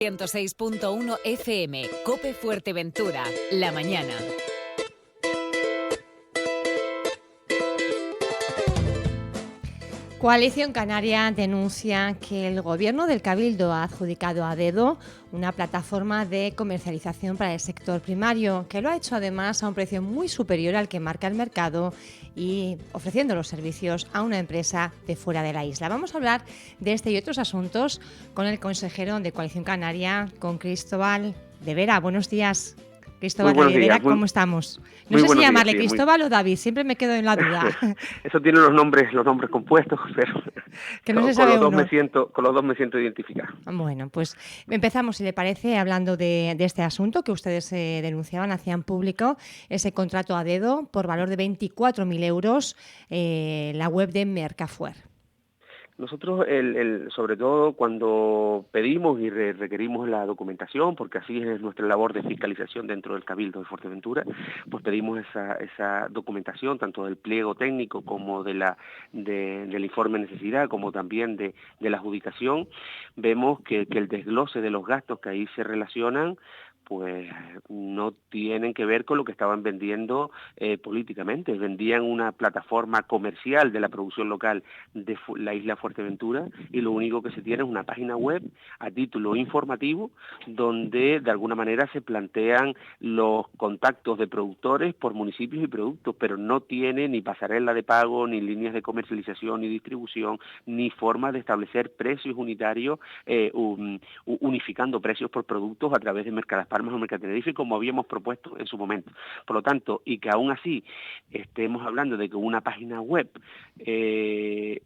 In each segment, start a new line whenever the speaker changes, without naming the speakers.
106.1 FM, COPE Fuerteventura, la mañana.
Coalición Canaria denuncia que el Gobierno del Cabildo ha adjudicado a dedo una plataforma de comercialización para el sector primario, que lo ha hecho además a un precio muy superior al que marca el mercado y ofreciendo los servicios a una empresa de fuera de la isla. Vamos a hablar de este y otros asuntos con el consejero de Coalición Canaria, con Cristóbal de Vera. Buenos días. Cristóbal David Vera, ¿cómo estamos? No sé si llamarle Cristóbal o David, siempre me quedo en la duda.
Eso tiene los nombres compuestos, pero
que no se sabe
con los dos me siento identificado.
Bueno, pues empezamos, si le parece, hablando de este asunto que ustedes denunciaban, hacían público ese contrato a dedo por valor de 24.000 euros, la web de Mercafuer.
Nosotros, sobre todo cuando pedimos y requerimos la documentación, porque así es nuestra labor de fiscalización dentro del Cabildo de Fuerteventura, pues pedimos esa documentación, tanto del pliego técnico como del informe de necesidad, como también de la adjudicación. Vemos que el desglose de los gastos que ahí se relacionan pues no tienen que ver con lo que estaban vendiendo políticamente. Vendían una plataforma comercial de la producción local de la isla Fuerteventura y lo único que se tiene es una página web a título informativo donde de alguna manera se plantean los contactos de productores por municipios y productos, pero no tiene ni pasarela de pago, ni líneas de comercialización, ni distribución, ni forma de establecer precios unitarios, unificando precios por productos a través de Mercadespalmas o Mercatenerife, como habíamos propuesto en su momento. Por lo tanto, y que aún así estemos hablando de que una página web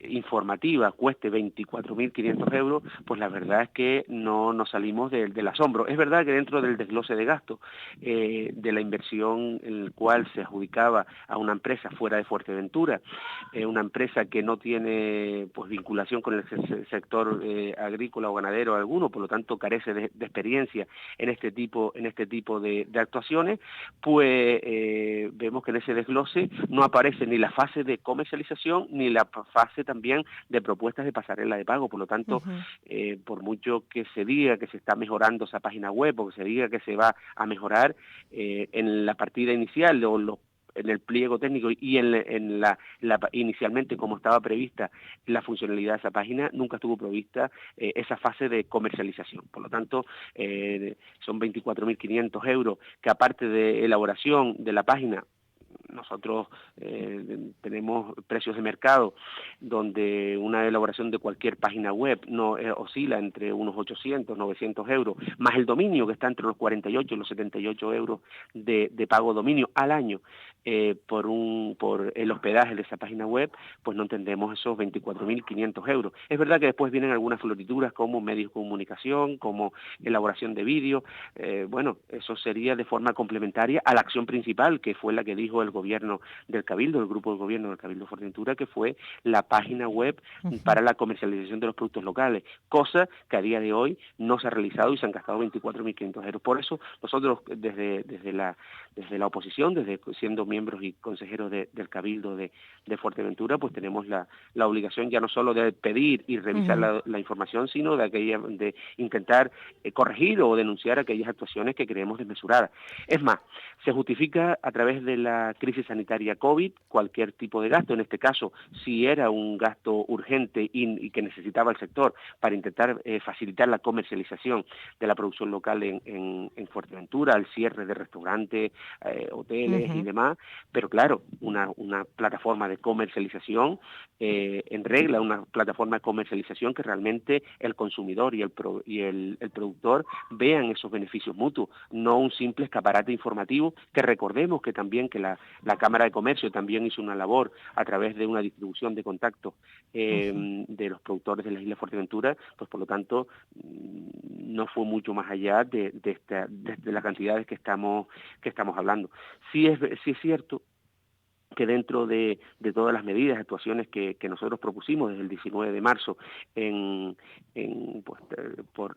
informativa cueste 24.500 euros, pues la verdad es que no nos salimos del asombro. Es verdad que dentro del desglose de gasto de la inversión en el cual se adjudicaba a una empresa fuera de Fuerteventura, una empresa que no tiene pues vinculación con el sector agrícola o ganadero alguno, por lo tanto carece de experiencia en este tipo de actuaciones, pues vemos que en ese desglose no aparece ni la fase de comercialización ni la fase también de propuestas de pasarela de pago. Por lo tanto, por mucho que se diga que se está mejorando esa página web o que se diga que se va a mejorar, en la partida inicial o en el pliego técnico y inicialmente como estaba prevista la funcionalidad de esa página, nunca estuvo prevista esa fase de comercialización. Por lo tanto, son 24.500 euros que aparte de elaboración de la página, nosotros tenemos precios de mercado donde una elaboración de cualquier página web no oscila entre unos 800, 900 euros, más el dominio que está entre los 48 y los 78 euros de pago dominio al año por el hospedaje de esa página web, pues no entendemos esos 24.500 euros. Es verdad que después vienen algunas florituras como medios de comunicación, como elaboración de vídeo, bueno, eso sería de forma complementaria a la acción principal, que fue la que dijo el gobierno del Cabildo, el grupo de gobierno del Cabildo de Fuerteventura, que fue la página web para la comercialización de los productos locales, cosa que a día de hoy no se ha realizado y se han gastado 24.500 euros. Por eso nosotros desde la oposición, desde siendo miembros y consejeros del Cabildo de Fuerteventura, pues tenemos la obligación ya no solo de pedir y revisar la información, sino de intentar corregir o denunciar aquellas actuaciones que creemos desmesuradas. Es más, se justifica a través de la crisis sanitaria COVID cualquier tipo de gasto. En este caso, si era un gasto urgente y que necesitaba el sector para intentar facilitar la comercialización de la producción local en Fuerteventura, al cierre de restaurantes, hoteles y demás, pero claro, una plataforma de comercialización en regla, una plataforma de comercialización que realmente el consumidor y el productor vean esos beneficios mutuos, no un simple escaparate informativo, que recordemos que también que la Cámara de Comercio también hizo una labor a través de una distribución de contactos de los productores de la isla Fuerteventura, pues por lo tanto no fue mucho más allá de las cantidades que estamos hablando. Sí es cierto que dentro de todas las medidas, actuaciones que nosotros propusimos desde el 19 de marzo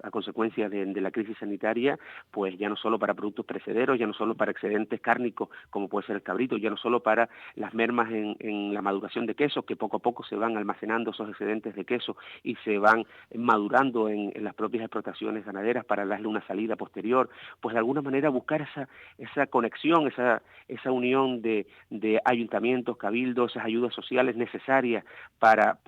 a consecuencia de la crisis sanitaria, pues ya no solo para productos perecederos, ya no solo para excedentes cárnicos como puede ser el cabrito, ya no solo para las mermas en la maduración de quesos, que poco a poco se van almacenando esos excedentes de queso y se van madurando en las propias explotaciones ganaderas para darle una salida posterior, pues de alguna manera buscar esa conexión, esa unión de ayuntamientos, cabildos, esas ayudas sociales necesarias para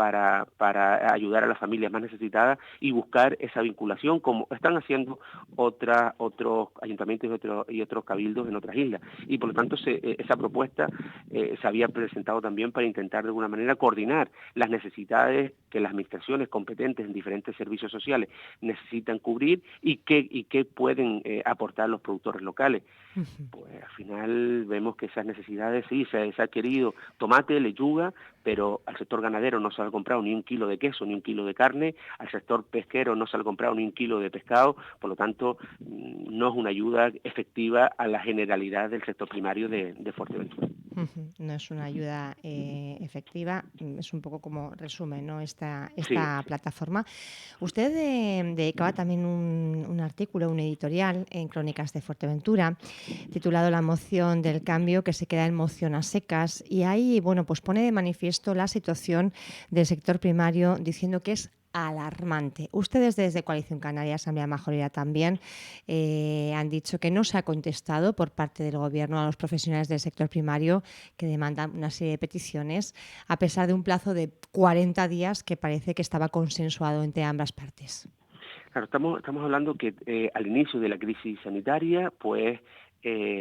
ayudar a las familias más necesitadas y buscar esa vinculación como están haciendo otros ayuntamientos y otros cabildos en otras islas. Y por lo tanto esa propuesta se había presentado también para intentar de alguna manera coordinar las necesidades que las administraciones competentes en diferentes servicios sociales necesitan cubrir y qué pueden aportar los productores locales. Pues al final vemos que esas necesidades sí, se ha querido tomate, lechuga, pero al sector ganadero no se ha comprado ni un kilo de queso, ni un kilo de carne, al sector pesquero no se ha comprado ni un kilo de pescado, por lo tanto no es una ayuda efectiva a la generalidad del sector primario de Fuerteventura.
No es una ayuda efectiva, es un poco como resumen, ¿no? esta
Sí.
plataforma. Usted dedicaba también un artículo, un editorial en Crónicas de Fuerteventura, titulado La moción del cambio que se queda en moción a secas, y ahí pues pone de manifiesto la situación del sector primario, diciendo que es alarmante. Ustedes desde Coalición Canaria, Asamblea Majorera también, han dicho que no se ha contestado por parte del Gobierno a los profesionales del sector primario que demandan una serie de peticiones, a pesar de un plazo de 40 días que parece que estaba consensuado entre ambas partes.
Claro, estamos hablando que al inicio de la crisis sanitaria, pues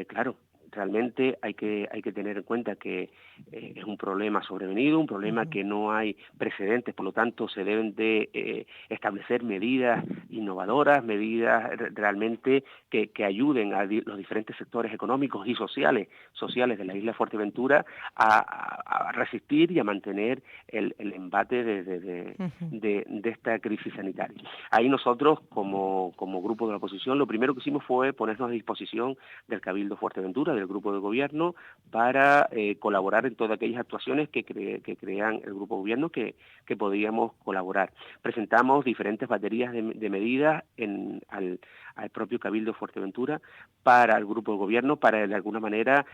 claro, realmente hay que tener en cuenta que es un problema sobrevenido, un problema que no hay precedentes, por lo tanto se deben de establecer medidas innovadoras, medidas realmente que ayuden a los diferentes sectores económicos y sociales de la isla de Fuerteventura a resistir y a mantener el embate de esta crisis sanitaria. Ahí nosotros, como grupo de la oposición, lo primero que hicimos fue ponernos a disposición del Cabildo Fuerteventura, del grupo de gobierno, para colaborar en todas aquellas actuaciones que crean el grupo de gobierno que podíamos colaborar. Presentamos diferentes baterías de medidas al propio Cabildo Fuerteventura para el grupo de gobierno, para de alguna manera,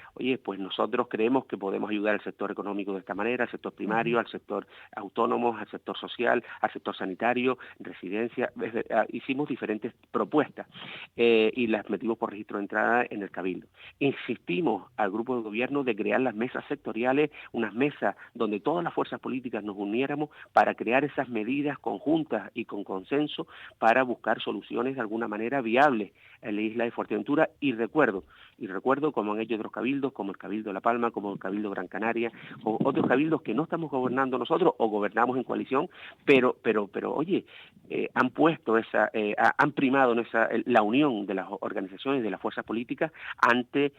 pues nosotros creemos que podemos ayudar al sector económico de esta manera, al sector primario, al sector autónomo, al sector social, al sector sanitario, residencia. Hicimos diferentes propuestas y las metimos por registro de entrada en el Cabildo. Insistimos al grupo de gobierno de crear las mesas sectoriales, unas mesas donde todas las fuerzas políticas nos uniéramos para crear esas medidas conjuntas y con consenso para buscar soluciones de alguna manera viables en la isla de Fuerteventura. Y recuerdo como han hecho otros cabildos, como el Cabildo de La Palma, como el Cabildo Gran Canaria, o otros cabildos que no estamos gobernando nosotros o gobernamos en coalición, pero han puesto han primado la unión de las organizaciones, de las fuerzas políticas ante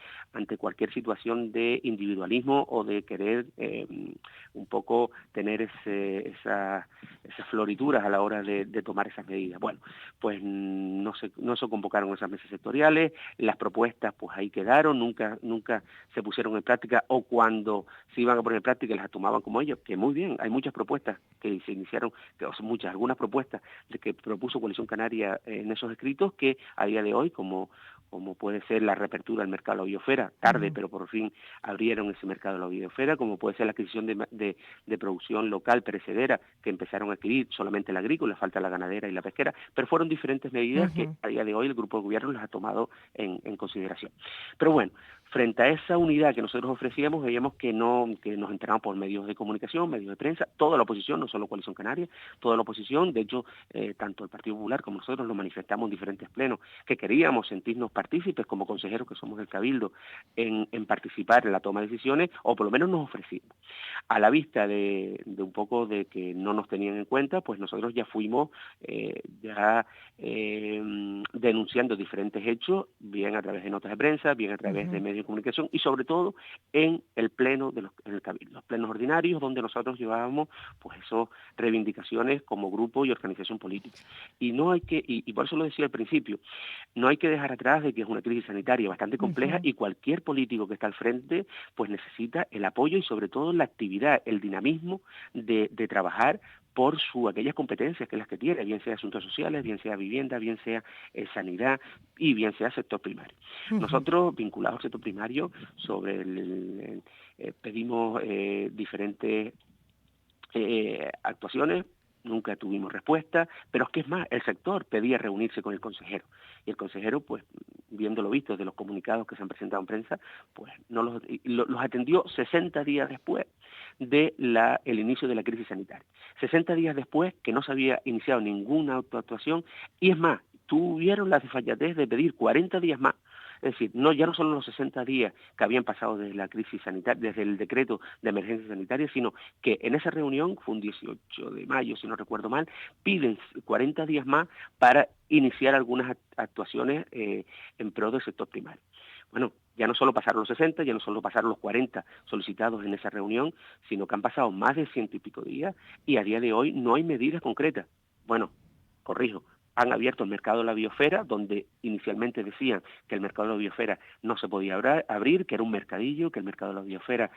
cualquier situación de individualismo o de querer un poco tener esas florituras a la hora de tomar esas medidas. Bueno, pues no se convocaron esas mesas sectoriales, las propuestas pues ahí quedaron, nunca se pusieron en práctica, o cuando se iban a poner en práctica las tomaban como ellos, que muy bien, hay muchas propuestas que se iniciaron, algunas propuestas de que propuso Coalición Canaria en esos escritos que a día de hoy, como puede ser la reapertura del mercado de la biosfera, tarde, pero por fin abrieron ese mercado de la biosfera, como puede ser la adquisición de producción local perecedera, que empezaron a adquirir solamente la agrícola, falta la ganadera y la pesquera, pero fueron diferentes medidas que a día de hoy el grupo de gobierno las ha tomado en consideración. Pero bueno, frente a esa unidad que nosotros ofrecíamos, veíamos que nos enteramos por medios de comunicación, medios de prensa, toda la oposición, no solo Coalición Canaria, toda la oposición, de hecho, tanto el Partido Popular como nosotros lo manifestamos en diferentes plenos, que queríamos sentirnos partícipes como consejeros que somos del Cabildo en participar en la toma de decisiones, o por lo menos nos ofrecimos. A la vista de un poco de que no nos tenían en cuenta, pues nosotros ya fuimos denunciando diferentes hechos, bien a través de notas de prensa, bien a través de medios de comunicación y sobre todo en el pleno en el Cabildo, los plenos ordinarios donde nosotros llevábamos pues esas reivindicaciones como grupo y organización política. Y no hay que, y por eso lo decía al principio, no hay que dejar atrás de que es una crisis sanitaria bastante compleja y cualquier político que está al frente pues necesita el apoyo y sobre todo la actividad, el dinamismo de trabajar por aquellas competencias que las que tiene, bien sea asuntos sociales, bien sea vivienda, bien sea sanidad y bien sea sector primario. Nosotros, vinculados al sector primario, pedimos diferentes actuaciones, nunca tuvimos respuesta, pero es que es más, el sector pedía reunirse con el consejero, y el consejero, pues, viendo lo visto de los comunicados que se han presentado en prensa, pues no los atendió 60 días después del inicio de la crisis sanitaria. 60 días después que no se había iniciado ninguna actuación, y es más, tuvieron la desfachatez de pedir 40 días más. Es decir, ya no solo los 60 días que habían pasado desde la crisis sanitaria, desde el decreto de emergencia sanitaria, sino que en esa reunión, fue un 18 de mayo, si no recuerdo mal, piden 40 días más para iniciar algunas actuaciones en pro del sector primario. Bueno, ya no solo pasaron los 60, ya no solo pasaron los 40 solicitados en esa reunión, sino que han pasado más de 100 y pico días y a día de hoy no hay medidas concretas. Bueno, corrijo, han abierto el mercado de la biosfera, donde inicialmente decían que el mercado de la biosfera no se podía abrir, que era un mercadillo, que el mercado de la biosfera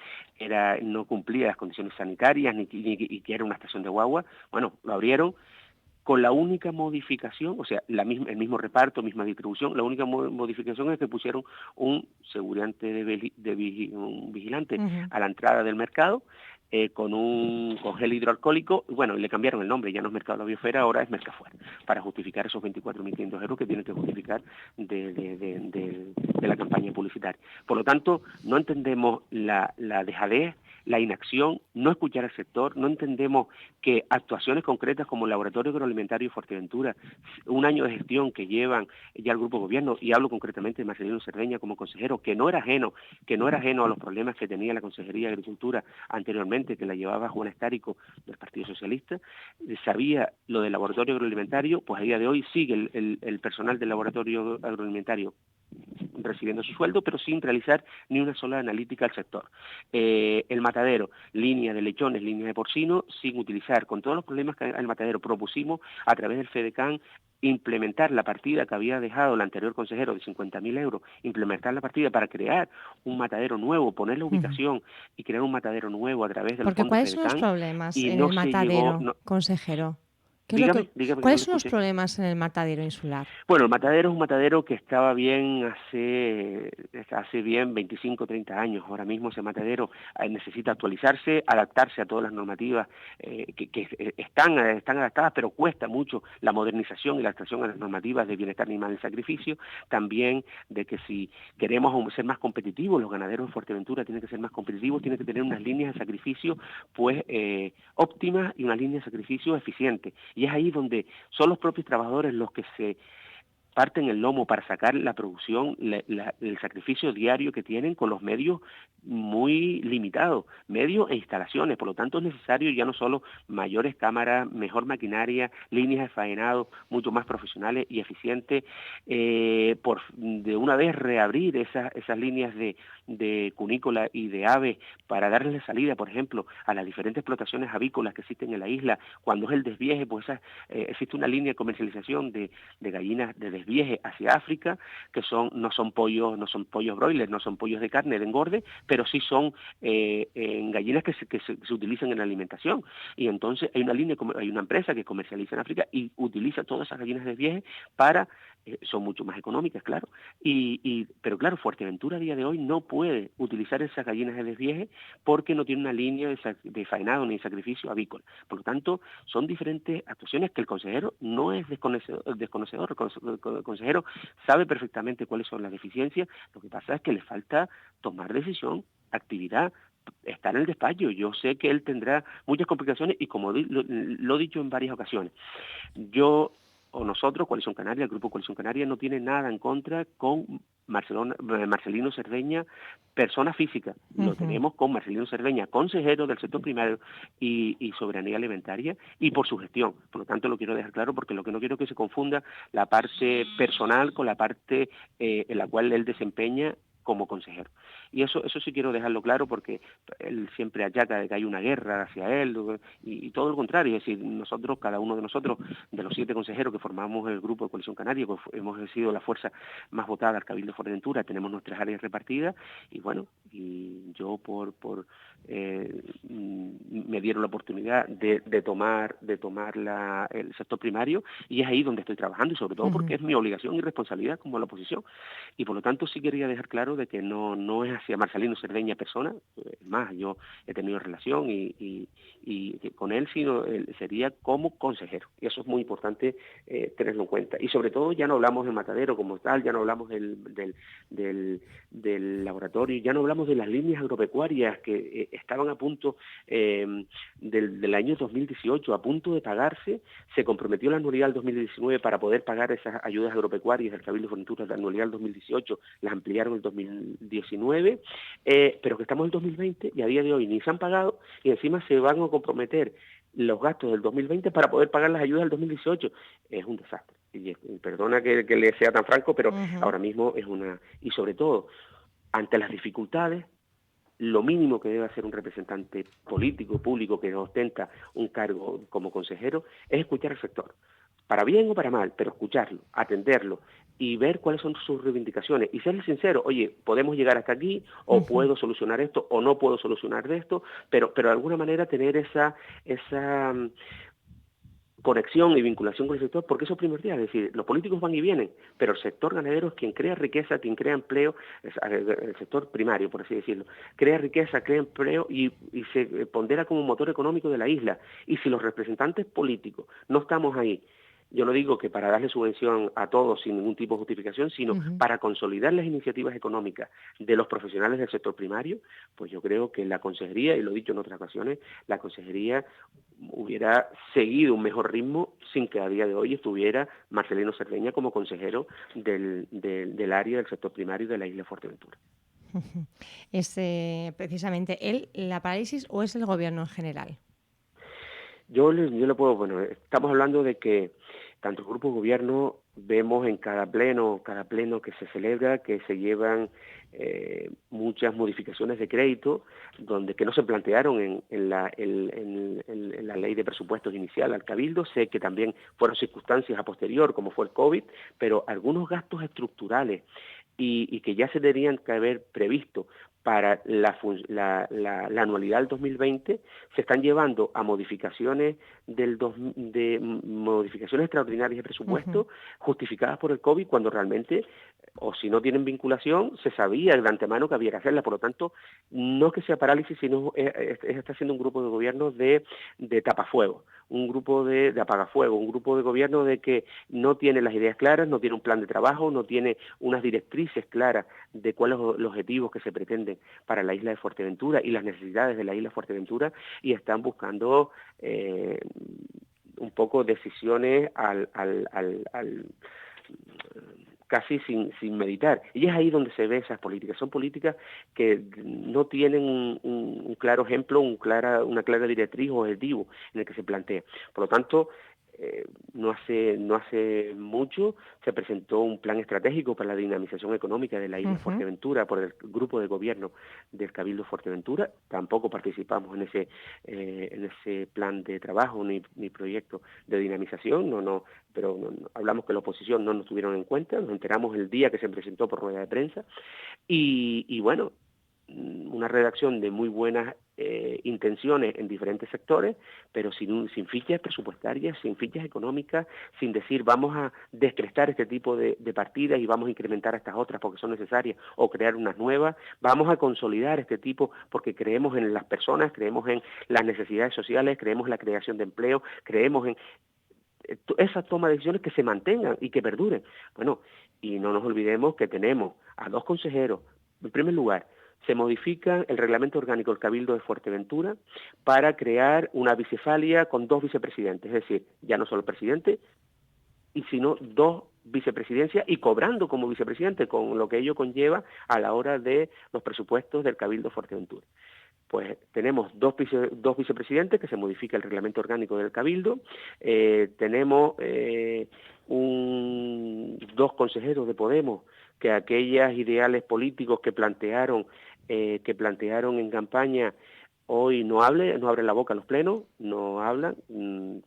no cumplía las condiciones sanitarias y que era una estación de guagua. Bueno, lo abrieron con la única modificación, o sea, el mismo reparto, misma distribución, la única modificación es que pusieron un un vigilante a la entrada del mercado, con gel hidroalcohólico, bueno, y le cambiaron el nombre, ya no es Mercado de la Biosfera, ahora es Mercafuera, para justificar esos 24.500 euros que tienen que justificar de la campaña publicitaria. Por lo tanto, no entendemos la dejadez, la inacción, no escuchar al sector, no entendemos que actuaciones concretas como el Laboratorio Agroalimentario Fuerteventura, un año de gestión que llevan ya el Grupo de Gobierno, y hablo concretamente de Marcelino Cerdeña como consejero, que no era ajeno a los problemas que tenía la Consejería de Agricultura anteriormente, que la llevaba Juan Estárico del Partido Socialista, sabía lo del Laboratorio Agroalimentario, pues a día de hoy sigue el personal del Laboratorio Agroalimentario recibiendo su sueldo, pero sin realizar ni una sola analítica al sector. El matadero, línea de lechones, línea de porcino, sin utilizar, con todos los problemas que el matadero propusimos a través del FEDECAN, implementar la partida que había dejado el anterior consejero de 50.000 euros, implementar la partida para crear un matadero nuevo, poner la ubicación y crear un matadero nuevo a través de los fondos
¿Cuáles son los
FEDECAN,
problemas
y
en
no
el
se llegó...
matadero, consejero?
Dígame que no
¿Cuáles
le
son los
escuché.
problemas en el matadero insular?
Bueno, el matadero es un matadero que estaba bien hace bien 25 o 30 años. Ahora mismo ese matadero necesita actualizarse, adaptarse a todas las normativas que están adaptadas, pero cuesta mucho la modernización y la adaptación a las normativas de bienestar animal y sacrificio. También de que si queremos ser más competitivos, los ganaderos de Fuerteventura tienen que ser más competitivos, tienen que tener unas líneas de sacrificio pues óptimas y unas líneas de sacrificio eficientes. Y es ahí donde son los propios trabajadores los que se parten el lomo para sacar la producción, el sacrificio diario que tienen con los medios muy limitados, medios e instalaciones. Por lo tanto, es necesario ya no solo mayores cámaras, mejor maquinaria, líneas de faenado mucho más profesionales y eficientes, de una vez reabrir esas líneas de cunícola y de aves para darles salida, por ejemplo, a las diferentes explotaciones avícolas que existen en la isla. Cuando es el desvieje, pues existe una línea de comercialización de gallinas de desvieje hacia África, que no son pollos broilers, no son pollos de carne de engorde, pero sí son gallinas que se utilizan en la alimentación. Y entonces hay una empresa que comercializa en África y utiliza todas esas gallinas de desvieje para son mucho más económicas, claro, pero claro, Fuerteventura a día de hoy no puede utilizar esas gallinas de desvieje porque no tiene una línea de faenado ni de sacrificio avícola. Por lo tanto, son diferentes actuaciones que el consejero no es desconocedor. El consejero sabe perfectamente cuáles son las deficiencias, lo que pasa es que le falta tomar decisión, actividad, estar en el despacho. Yo sé que él tendrá muchas complicaciones y como lo he dicho en varias ocasiones, nosotros, Coalición Canaria, el Grupo Coalición Canaria, no tiene nada en contra con Marcelino Cerdeña, persona física. Lo tenemos con Marcelino Cerdeña, consejero del sector primario y soberanía alimentaria, y por su gestión. Por lo tanto, lo quiero dejar claro, porque lo que no quiero es que se confunda la parte personal con la parte en la cual él desempeña como consejero. Y eso sí quiero dejarlo claro, porque él siempre achaca de que hay una guerra hacia él, y todo lo contrario. Es decir, nosotros, cada uno de nosotros, de los 7 consejeros que formamos el grupo de Coalición Canaria, que hemos sido la fuerza más votada al Cabildo de Fuerteventura, tenemos nuestras áreas repartidas, y bueno, y yo me dieron la oportunidad de tomar el sector primario, y es ahí donde estoy trabajando, y sobre todo porque es mi obligación y responsabilidad como la oposición. Y por lo tanto sí quería dejar claro de que no es hacia Marcelino Cerdeña persona. Es más, yo he tenido relación y con él, sino sería como consejero, y eso es muy importante tenerlo en cuenta. Y sobre todo ya no hablamos del matadero como tal, ya no hablamos del laboratorio, ya no hablamos de las líneas agropecuarias que estaban a punto del año 2018, a punto de pagarse. Se comprometió la anualidad del 2019 para poder pagar esas ayudas agropecuarias del Cabildo de Fuerteventura, la anualidad del 2018, las ampliaron el 2019, pero que estamos en el 2020 y a día de hoy ni se han pagado, y encima se van a comprometer los gastos del 2020 para poder pagar las ayudas del 2018. Es un desastre. Y perdona que le sea tan franco, pero ahora mismo es una... Y sobre todo, ante las dificultades, lo mínimo que debe hacer un representante político, público, que ostenta un cargo como consejero, es escuchar al sector, para bien o para mal, pero escucharlo, atenderlo y ver cuáles son sus reivindicaciones y serle sincero. Oye, podemos llegar hasta aquí, o puedo solucionar esto, o no puedo solucionar de esto, pero de alguna manera tener esa conexión y vinculación con el sector, porque eso es primordial. Es decir, los políticos van y vienen, pero el sector ganadero es quien crea riqueza, quien crea empleo, el sector primario, por así decirlo, crea riqueza, crea empleo y se pondera como motor económico de la isla. Y si los representantes políticos no estamos ahí, yo no digo que para darle subvención a todos sin ningún tipo de justificación, sino para consolidar las iniciativas económicas de los profesionales del sector primario, pues yo creo que la consejería, y lo he dicho en otras ocasiones, la consejería hubiera seguido un mejor ritmo sin que a día de hoy estuviera Marcelino Cerdeña como consejero del área del sector primario de la isla de Fuerteventura.
¿Es precisamente él la parálisis o es el gobierno en general?
Yo le puedo, bueno, estamos hablando de que tanto el grupo de gobierno vemos en cada pleno que se celebra, que se llevan muchas modificaciones de crédito que no se plantearon en la ley de presupuestos inicial al Cabildo. Sé que también fueron circunstancias a posterior, como fue el COVID, pero algunos gastos estructurales y que ya se deberían que haber previsto para la anualidad del 2020 se están llevando a modificaciones modificaciones extraordinarias de presupuesto justificadas por el COVID, cuando realmente, o si no tienen vinculación, se sabía de antemano que había que hacerla. Por lo tanto, no es que sea parálisis, sino está siendo un grupo de gobierno de tapafuego, un grupo de apagafuego, un grupo de gobierno de que no tiene las ideas claras, no tiene un plan de trabajo, no tiene unas directrices claras de cuáles son los objetivos que se pretenden para la isla de Fuerteventura y las necesidades de la isla de Fuerteventura, y están buscando un poco decisiones casi sin meditar. Y es ahí donde se ve esas políticas. Son políticas que no tienen un claro ejemplo, una clara directriz o objetivo en el que se plantea. Por lo tanto, no hace mucho se presentó un plan estratégico para la dinamización económica de la isla de Fuerteventura por el grupo de gobierno del Cabildo de Fuerteventura. Tampoco participamos en ese plan de trabajo ni proyecto de dinamización, pero hablamos que la oposición no nos tuvieron en cuenta. Nos enteramos el día que se presentó por rueda de prensa y bueno, una redacción de muy buenas intenciones en diferentes sectores, pero sin fichas presupuestarias, sin fichas económicas, sin decir vamos a descrestar este tipo de partidas y vamos a incrementar estas otras porque son necesarias o crear unas nuevas, vamos a consolidar este tipo porque creemos en las personas, creemos en las necesidades sociales, creemos en la creación de empleo, creemos en esa toma de decisiones que se mantengan y que perduren. Bueno, y no nos olvidemos que tenemos a 2 consejeros. En primer lugar, se modifica el reglamento orgánico del Cabildo de Fuerteventura para crear una bicefalia con 2 vicepresidentes, es decir, ya no solo el presidente, sino 2 vicepresidencia y cobrando como vicepresidente, con lo que ello conlleva a la hora de los presupuestos del Cabildo Fuerteventura. Pues tenemos dos vicepresidentes, que se modifica el reglamento orgánico del Cabildo, tenemos dos consejeros de Podemos, que aquellos ideales políticos que plantearon en campaña hoy no abren la boca en los plenos, no hablan,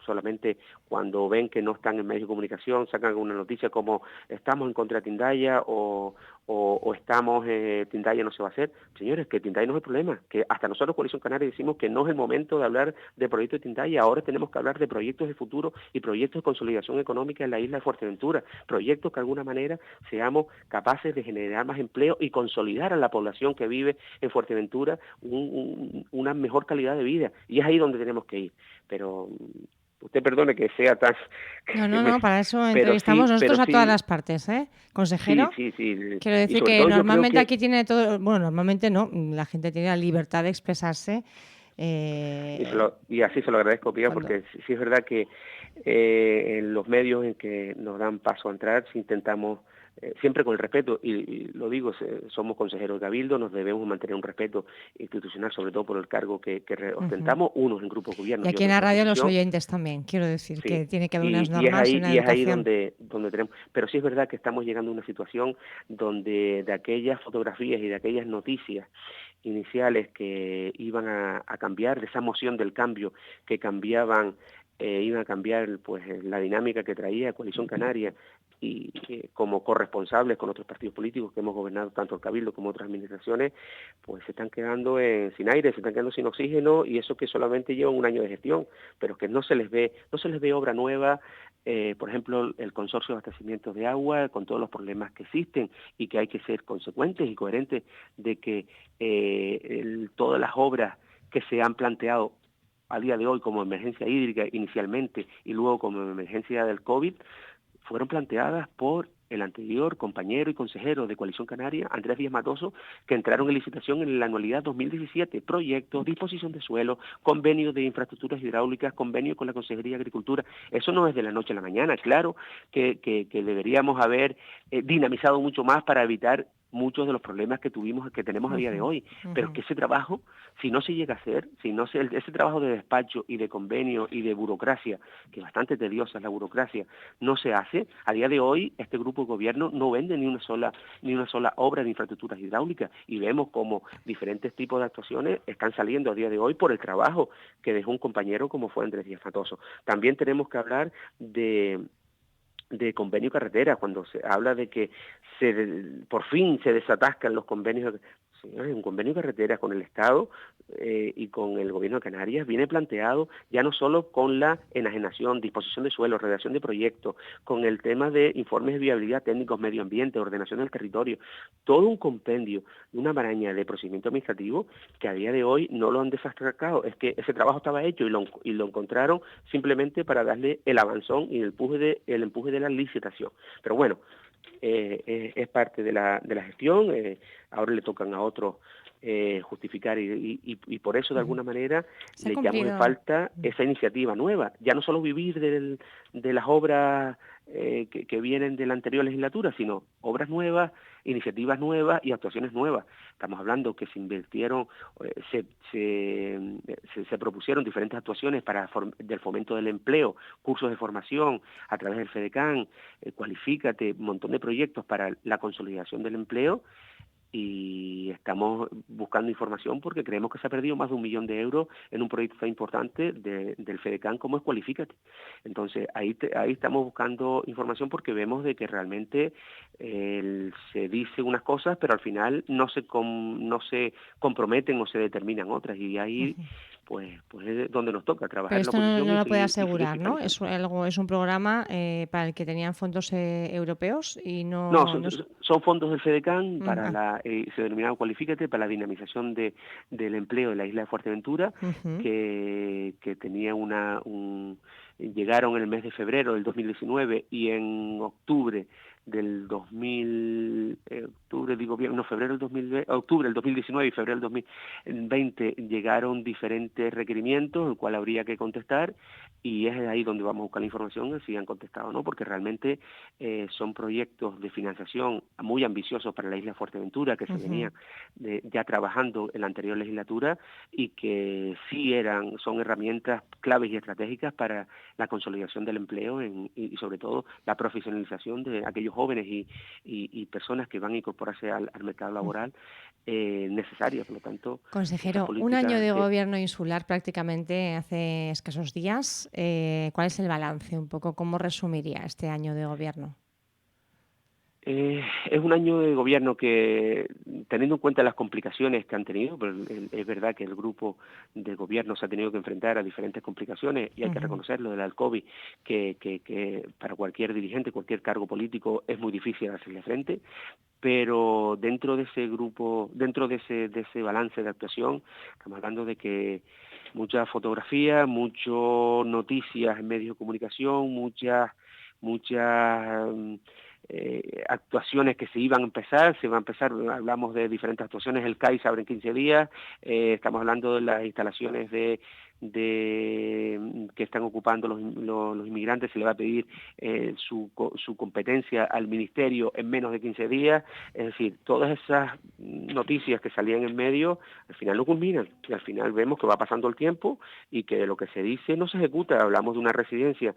solamente cuando ven que no están en medios de comunicación sacan una noticia como estamos en contra de Tindaya o estamos, Tindaya no se va a hacer. Señores, que Tindaya no es el problema, que hasta nosotros Coalición Canaria decimos que no es el momento de hablar de proyectos de Tindaya, ahora tenemos que hablar de proyectos de futuro y proyectos de consolidación económica en la isla de Fuerteventura, proyectos que de alguna manera seamos capaces de generar más empleo y consolidar a la población que vive en Fuerteventura una mejor calidad de vida, y es ahí donde tenemos que ir. Pero usted perdone que sea tan...
No, para eso entrevistamos nosotros a todas las partes, consejero.
Sí.
Quiero decir que normalmente aquí tiene todo... Bueno, normalmente no, la gente tiene la libertad de expresarse.
Y así se lo agradezco, Pía, porque sí es verdad que en los medios en que nos dan paso a entrar, si intentamos siempre con el respeto, y lo digo, somos consejeros de Cabildo, nos debemos mantener un respeto institucional, sobre todo por el cargo que ostentamos, unos en grupos de gobierno.
Y aquí en la radio los oyentes también, quiero decir, que tiene que haber unas normas y una educación.
Y es ahí donde tenemos... Pero sí es verdad que estamos llegando a una situación donde de aquellas fotografías y de aquellas noticias iniciales que iban a cambiar, de esa moción del cambio que cambiaban, iban a cambiar pues la dinámica que traía Coalición Canaria, y como corresponsables con otros partidos políticos que hemos gobernado tanto el Cabildo como otras administraciones, pues se están quedando sin aire, se están quedando sin oxígeno, y eso que solamente llevan un año de gestión, pero que no se les ve obra nueva. Por ejemplo, el consorcio de abastecimiento de agua, con todos los problemas que existen, y que hay que ser consecuentes y coherentes de que todas las obras que se han planteado a día de hoy como emergencia hídrica inicialmente y luego como emergencia del COVID, fueron planteadas por el anterior compañero y consejero de Coalición Canaria, Andrés Díaz Matoso, que entraron en licitación en la anualidad 2017, proyectos, disposición de suelo, convenios de infraestructuras hidráulicas, convenios con la Consejería de Agricultura. Eso no es de la noche a la mañana, claro que deberíamos haber dinamizado mucho más para evitar muchos de los problemas que tenemos a día de hoy, pero que ese trabajo, si no se llega a hacer, ese trabajo de despacho y de convenio y de burocracia, que es bastante tediosa es la burocracia, no se hace, a día de hoy este grupo de gobierno no vende ni una sola obra de infraestructuras hidráulicas, y vemos como diferentes tipos de actuaciones están saliendo a día de hoy por el trabajo que dejó un compañero como fue Andrés Díaz Matoso. También tenemos que hablar de convenio carretera, cuando se habla de que por fin se desatascan los convenios. Señores, un convenio carretera con el Estado y con el Gobierno de Canarias viene planteado ya no solo con la enajenación, disposición de suelo, redacción de proyectos, con el tema de informes de viabilidad técnicos, medio ambiente, ordenación del territorio, todo un compendio de una maraña de procedimiento administrativo que a día de hoy no lo han desatascado. Es que ese trabajo estaba hecho y lo encontraron simplemente para darle el avanzón y el empuje de la licitación. Pero bueno, es parte de la gestión, ahora le tocan a otros justificar y por eso de alguna manera le echamos en falta esa iniciativa nueva, ya no solo vivir de las obras que vienen de la anterior legislatura, sino obras nuevas, iniciativas nuevas y actuaciones nuevas. Estamos hablando que se invirtieron, se propusieron diferentes actuaciones del fomento del empleo, cursos de formación a través del FEDECAN, Cualifícate, un montón de proyectos para la consolidación del empleo, y estamos buscando información porque creemos que se ha perdido más de 1 millón de euros en un proyecto tan importante del FEDECAN como es Cualifícate. Entonces ahí estamos buscando información porque vemos de que realmente se dice unas cosas pero al final no se comprometen o se determinan otras, y ahí pues es donde nos toca trabajar.
Pero esto
en la oposición
no lo puede asegurar, ¿no?
Es
un programa para el que tenían fondos europeos y no...
Son fondos del FEDECAN para se denominaba Cualifícate, para la dinamización del empleo de la isla de Fuerteventura, que tenía llegaron en el mes de febrero del 2019 y en octubre del octubre del 2019 y febrero del 2020 llegaron diferentes requerimientos, el cual habría que contestar, y es ahí donde vamos a buscar la información si han contestado o no, porque realmente son proyectos de financiación muy ambiciosos para la isla Fuerteventura, que se venían ya trabajando en la anterior legislatura y que sí son herramientas claves y estratégicas para la consolidación del empleo y sobre todo la profesionalización de aquellos jóvenes y personas que van a incorporarse al mercado laboral necesarias. Por lo tanto,
consejero, un año de gobierno insular prácticamente hace escasos días. ¿Cuál es el balance un poco? ¿Cómo resumiría este año de gobierno?
Es un año de gobierno que, teniendo en cuenta las complicaciones que han tenido, pero es verdad que el grupo de gobierno se ha tenido que enfrentar a diferentes complicaciones y hay que reconocerlo del COVID, que para cualquier dirigente, cualquier cargo político es muy difícil hacerle frente, pero dentro de ese grupo, dentro de ese balance de actuación, estamos hablando de que mucha fotografía, muchas noticias en medios de comunicación, muchas actuaciones que se va a empezar, hablamos de diferentes actuaciones, el CAI se abre en 15 días, estamos hablando de las instalaciones que están ocupando los inmigrantes, se le va a pedir su competencia al Ministerio en menos de 15 días, es decir, todas esas noticias que salían en medio, al final no culminan, y al final vemos que va pasando el tiempo y que lo que se dice no se ejecuta. Hablamos de una residencia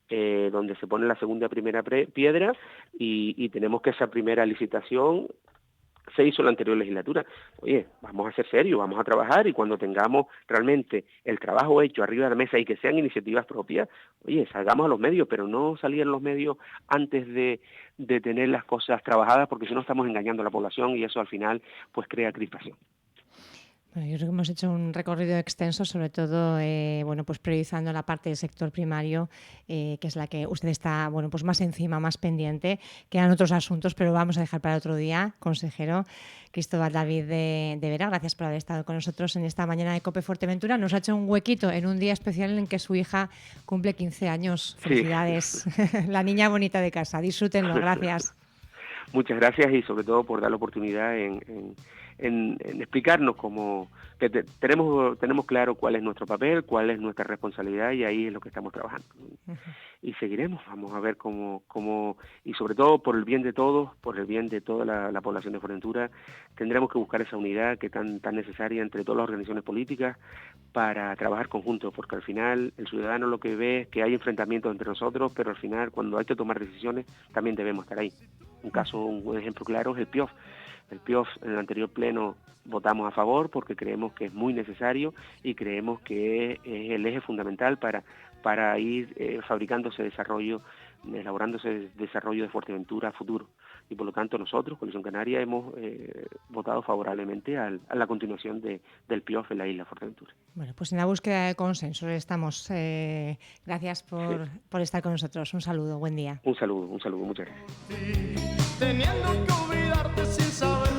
donde se pone la primera piedra y tenemos que esa primera licitación se hizo en la anterior legislatura. Oye, vamos a ser serios, vamos a trabajar y cuando tengamos realmente el trabajo hecho arriba de la mesa y que sean iniciativas propias, oye, salgamos a los medios, pero no salir en los medios antes de tener las cosas trabajadas, porque si no estamos engañando a la población y eso al final pues crea crispación.
Bueno, yo creo que hemos hecho un recorrido extenso, sobre todo pues priorizando la parte del sector primario, que es la que usted está pues más encima, más pendiente. Quedan otros asuntos, pero vamos a dejar para otro día, consejero. Cristóbal David de Vera, gracias por haber estado con nosotros en esta mañana de COPE Fuerteventura. Nos ha hecho un huequito en un día especial en que su hija cumple 15 años. Felicidades, sí. La niña bonita de casa. Disfrútenlo, gracias.
Muchas gracias y sobre todo por dar la oportunidad en explicarnos cómo que tenemos claro cuál es nuestro papel, cuál es nuestra responsabilidad y ahí es lo que estamos trabajando. Y seguiremos, vamos a ver cómo y sobre todo por el bien de todos, por el bien de toda la población de Fuerteventura, tendremos que buscar esa unidad que tan necesaria entre todas las organizaciones políticas para trabajar conjuntos, porque al final el ciudadano lo que ve es que hay enfrentamientos entre nosotros, pero al final cuando hay que tomar decisiones también debemos estar ahí. Un ejemplo claro es el PIOF. El PIOF en el anterior pleno votamos a favor porque creemos que es muy necesario y creemos que es el eje fundamental para ir fabricándose desarrollo, elaborándose desarrollo de Fuerteventura a futuro. Y por lo tanto nosotros, Coalición Canaria, hemos votado favorablemente a la continuación del PIOF en la isla Fuerteventura.
Bueno, pues en la búsqueda de consenso estamos. Gracias por estar con nosotros. Un saludo, buen día.
Un saludo, muchas gracias.
Teniendo que olvidarte sin saber